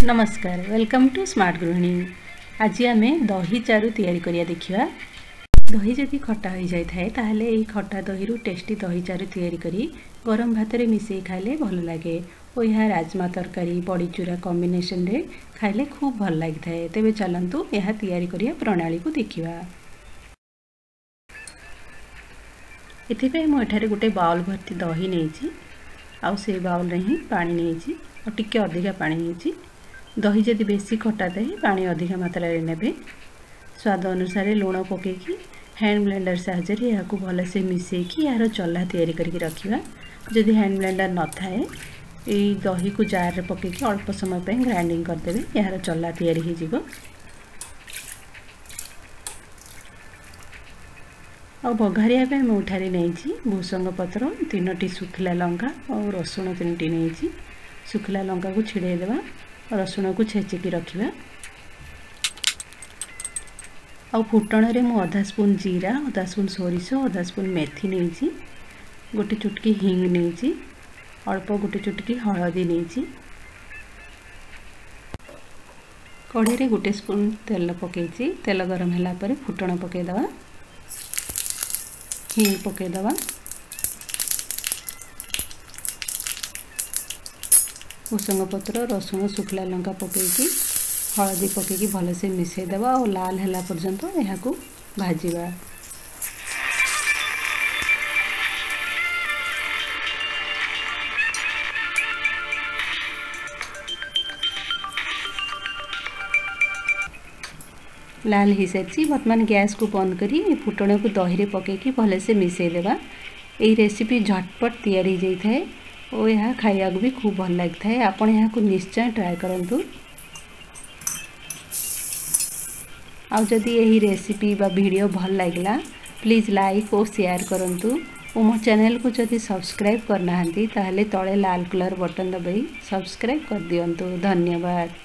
नमस्कार welcome to smart गृहिणी। आज आम दही चारु तैयारी करिया देखिया। दही जदि खटा हो जाए ताहले एही खटा दही टेस्टी दही चारु तैयारी करी गरम भात रे मिसई खाइले भल लगे और यह राजमा तरकारी बड़ी चूरा कॉम्बिनेशन रे खाइले खूब भल लगी थाए। तेबे चलंतु यह तैयारी करिया प्रणाली को देखिवा। इथिपे मु एठारे गोटे बाउल भर्ती दही नेछि आउ से बाउल रे ही पानी नेछि और टिके अधिका पानी नेछि। दही जदि बेसी खटा दही पानी अधिका मात्रा रे नेबे। स्वाद अनुसार लूण पकेकी हैंड ब्लेंडर साहाय्य यहाँ भल से मिसेकी यार चला तैयारी करके रखिबा। जदि हैंड ब्लेंडर न थाए एई दही को जार रे पकेकी अल्प समय पे ग्राइंडिंग कर देबे, यार चला तैयारी हो जिवो। और बघारिया पे मैं उठारी नहीं भूसंग पत्र 3टी सुखला लंका और रसुण 3टी नहीं। सुखला लंका को छिड़े देवा और रसुण को छेचिकी रखिबा। और फुटण रे मु आधा स्पून जीरा, आधा स्पून सोरिष, आधा स्पून मेथी नहीं। गोटे चुटकी हिंग नहीं, अल्प गोटे चुटकी हलदी नहीं। कढ़ी रे गोटे स्पून तेल पकई, तेल गरम होला पर फुटण पकईदवा, हिंग पकईदवा, भूसंग पत्र, रसुण, सुखला लंका पकईकी हलदी पकईकी भल से मिसई देवा और लाल हैला पर्यंत यहाँ को भाजिबा। लाल हो सारी बर्तमान गैस को बंद करी फुटण को दही में पकईकी भल से मिसई देवा। यही रेसिपी झटपट तैयारी हो जाए और यह खाइया भी खूब भल लगी है। आपण यहाँ को निश्चय ट्राए करंतु। आउ जदि यही रेसिपी बा वीडियो भल लगला प्लीज़ लाइक और शेयर करंतु और मो चैनल को जदि सब्सक्राइब करना ताहले तले लाल कलर बटन दबाई सब्सक्राइब कर दियंतु। धन्यवाद।